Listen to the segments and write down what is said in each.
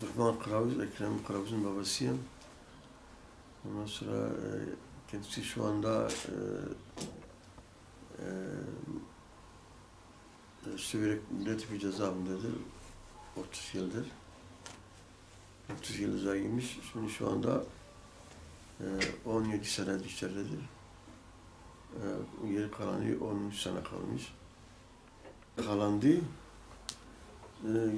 Rahman Kılavuz, Ekrem Kılavuz'un babasıyım. Ondan sonra kendisi şu anda Siverek Millet cezaevindedir. 30 yıldır. 30 yıl ceza yemiş. Şimdi şu anda 17 sene içeridedir. Geri kalanı 13 sene kalmış.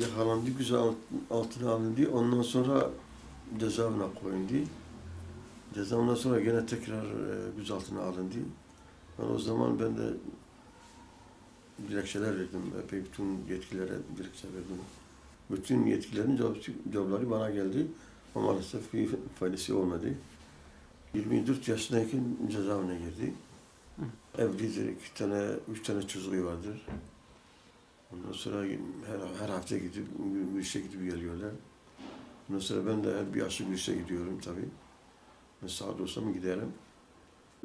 Yakalandı, gözaltına alındı. Ondan sonra cezaevine koyuldu. Cezaevinden sonra gene tekrar gözaltına alındı. O zaman ben de dilekçeler verdim. Epey bütün yetkililere dilekçe verdim. Bütün yetkililerin cevapları bana geldi. Ama maalesef bir faydası olmadı. 24 yaşındayken cezaevine girdi. Evlidir, 3 tane çocuğu vardır. Ondan sonra her hafta gidip bir işe gidip geliyorlar. Ondan sonra ben de her bir aşı bir işe gidiyorum tabii. Ben sağda olsam giderim.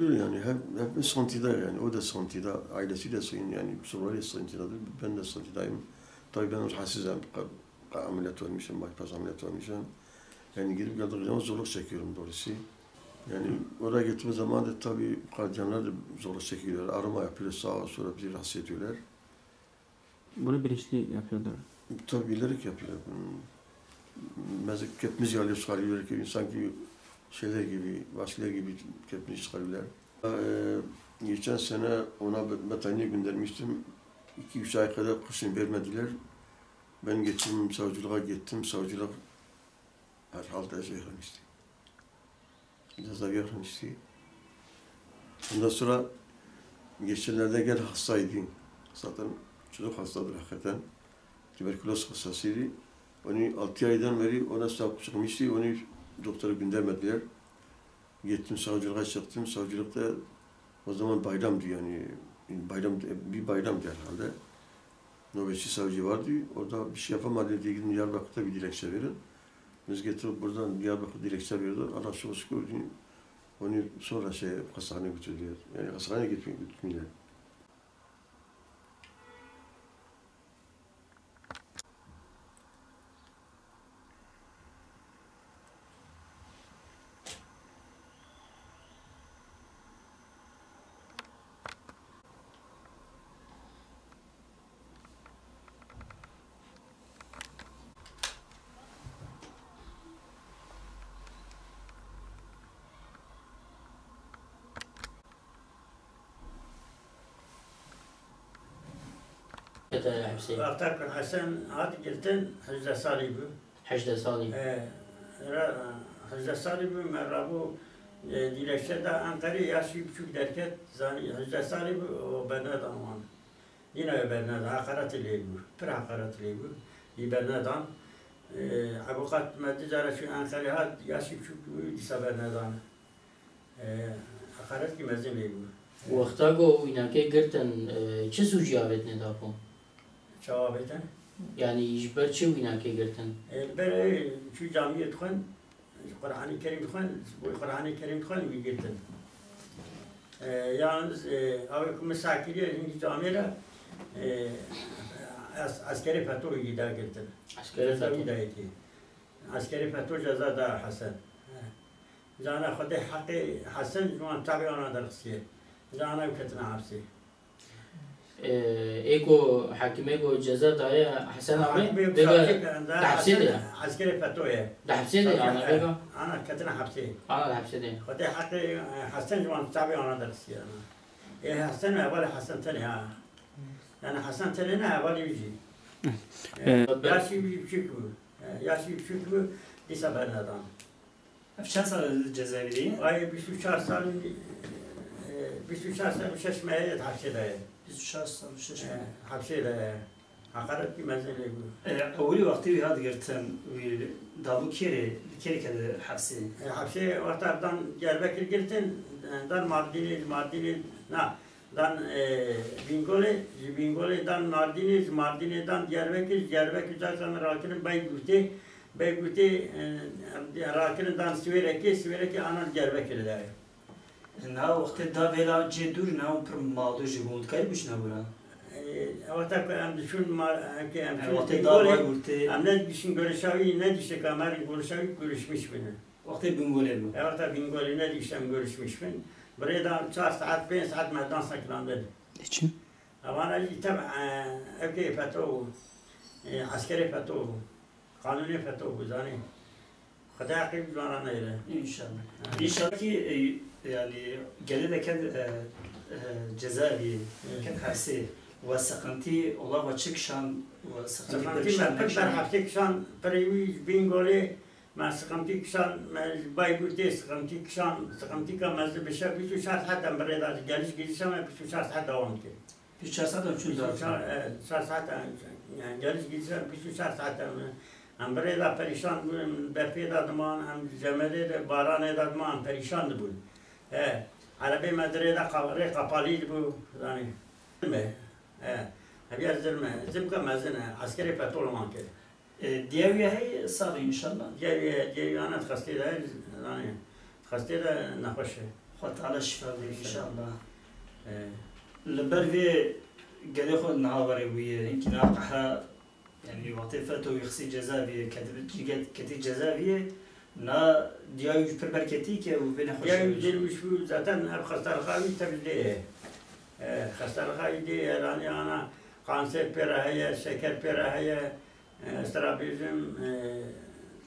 Yani hep Santi'de yani o da Santi'de, ailesi de yani Suriyeli Santi'dedir. Ben de Santi'dayım. Tabii ben rahatsızım. Ameliyat olmuşum, bypass ameliyat olmuşum. Yani gidip geldiğim zaman zorluk çekiyorum doğrusu. Yani oraya gittiğim zaman da tabii gardiyanlar da zorluk çekiyorlar. Arama yapıyorlar, sağa sola bizi rahatsız ediyorlar. Bunu bilinçli yapıyorlar. Tabii bilerek yapıyorlar. Mesela kepmiz yalıyor çıkarıyorlar ki sanki şeyler gibi, vasiler gibi kepmiz çıkarıyorlar. Geçen sene ona bataniye göndermiştim. 2-3 ay kadar kışın vermediler. Ben gittim, savcılığa gittim. Savcılık herhalde şey vermişti. Ceza vermişti. Ondan sonra geçenlerde gel hastaydı. Zaten çocuk hastadır hakikaten. Tüberküloz hastasıydı. Onu 6 aydan beri ona sahip çıkmıştı. Onu doktora göndermediler. Gittim savcılığa çıktım. Savcılıkta o zaman bayramdı yani. Bir bayramdı herhalde. Nöbetçi savcı vardı. Orada bir şey yapamadı diye gidin Diyarbakır'da bir dilekçe verin. Biz getirip buradan Diyarbakır dilekçe verdiler. Allah çok şükür onu sonra hastaneye götürdüler. Yani hastaneye gitmediler. Aktar Hasan hat gelten hacda salibu. Hacda salibu. Hacda salibu merabu dilekçe de Ankara yaşı küçük derket zani hacda salibu o bernadan var. Yine bernadan hakaret lebu. Per hakaret lebu. Bir bernadan avukat medcara şu Ankara hat yaşı küçük disa bernadan. Hakaret ki mezun lebu. Vakta go inake girten çi suci avet ne dapon? Cevabeten. Yani işber çi inake girten? Ben şu camiye tıkan, Kur'an-ı Kerim tıkan, bu Kur'an-ı Kerim tıkan bir girten. Yalnız abi misakiriye şimdi camiye askeri FETÖ'yü gida girten. Askeri FETÖ gidayeti. Askeri FETÖ ceza da Hasan. Zana خده حق حسن جوان تابع آن درخشیه. زنا وکتنا عبسی. ego hakime go ceza daya Hasan abi bega hapse de. Askeri FETÖ'ye. Hapse de ana bega. Ana ketna hapsi. Ana hapse de. خده حق حسن جوان تابع آن درخشیه. حسن اول حسن تنی ها. Yani Hasan teni ne evvel yüzü. Yaşı bir küçük bu. Yaşı bir küçük bu. Lise bernadan. Çend sal cezaevindeyim? Ay 23 sal 6 ماه hapsedeyim. 23 sal 6 Hapsedeyim. Hakaret bir mesele bu. Evveli vakti bir had girten davu kere kede hapsi. Hapse ortadan Diyarbakır girtin. Dan Mardin'i na dan Bingöl'e dan Mardin'den Diyarbakır'dan sonra Rakı'nın Beygut'e Rakı'ndan Siverek'e ana Diyarbakır'da. Na vakti da vela cedur na per madı jibund kay biş na bura. Avata em düşün ki em Vakti dava gurti. em ne düşün görüşavi ne düşün kamer görüşmüş beni. Vakti bingole bu. Avata bingoli ne düşün görüşmüş beni. Buraya da 4 saat 5 saat meydan saklandı. için? Ama tabi evke FETÖ askeri FETÖ kanuni FETÖ bu zani. Kadar akıl zorana ile. İnşallah. İnşallah ki yani gelirken cezaevi kerhasi ve sıkıntı ola ve çıkışan ve sıkıntı Sıkıntı ben hafta kişan previ bingoli ma sıkıntı kişan baybute sıkıntı kişan sıkıntı kamazı bir şey bir şart hatta buraya geliş gidişem bir şart hatta devam ki. Bir çarşıda üçüncü Şart hatta yani geliş gidişem bir şart hatta hem buraya perişan bu berpeda zaman hem cemede de baran edadman perişandı bu. Arabi Madrid'de kapalıydı bu yani. Mi? Abi zirme. Zimka mazine askeri petrol manke. diğer üyeyi sağ inşallah. Diğer anat hastaydı yani hastaydı nahoşe. Hatala şifa verir inşallah. Lebervi gele خود نهاوری ویه اینکه ناقحه یعنی وقتی فتو یخسی جزاویه کتی جزاویه نا دیایی پر برکتی که و بین خوش. دیایی دیروش بود zaten hep hastalığı tabii hastalığı diye yani ana kanser peraheye, şeker peraheye, strabizm,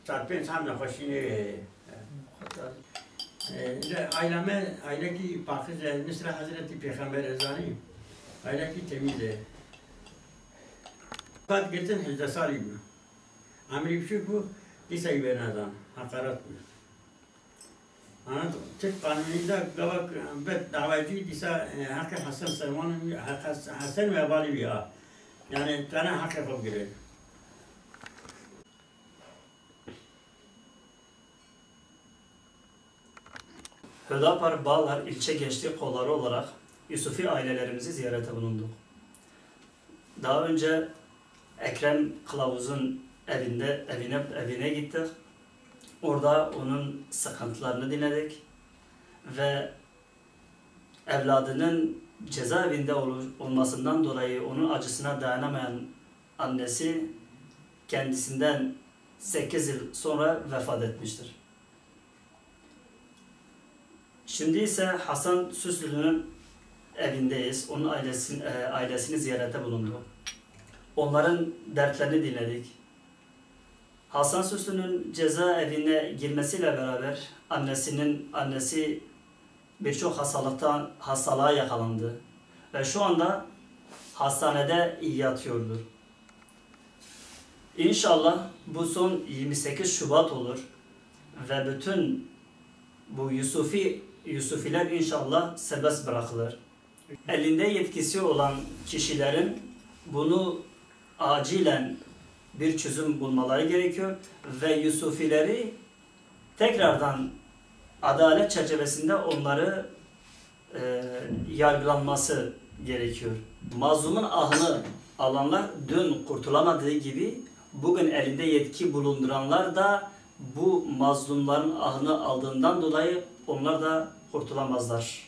çarpın hamle hoşine. Aile ki pakıze Nisra Hazreti Peygamber ezani aile ki temize. Fakat geçen hicde sali bu. Amri bir şey bu lisayı vernadan hakaret bu. Ana tek kanunida gavak bet davacı disa hakkı Hasan Selman Hasan ve Bali ya. Yani kana hakkı kabul ediyor. Hüdapar Bağlar ilçe gençlik kolları olarak Yusufi ailelerimizi ziyarete bulunduk. Daha önce Ekrem Kılavuz'un evine gittik. Orada onun sıkıntılarını dinledik ve evladının cezaevinde olmasından dolayı onun acısına dayanamayan annesi kendisinden 8 yıl sonra vefat etmiştir. Şimdi ise Hasan Süslü'nün evindeyiz. Onun ailesini ziyarete bulunduk. Onların dertlerini dinledik. Hasan Süslü'nün cezaevine girmesiyle beraber annesi birçok hastalığa yakalandı. Ve şu anda hastanede yatıyordur. İnşallah bu son 28 Şubat olur. Ve bütün bu Yusufiler inşallah serbest bırakılır. Elinde yetkisi olan kişilerin bunu acilen bir çözüm bulmaları gerekiyor ve Yusufileri tekrardan adalet çerçevesinde onları yargılanması gerekiyor. Mazlumun ahını alanlar dün kurtulamadığı gibi bugün elinde yetki bulunduranlar da bu mazlumların ahını aldığından dolayı onlar da kurtulamazlar.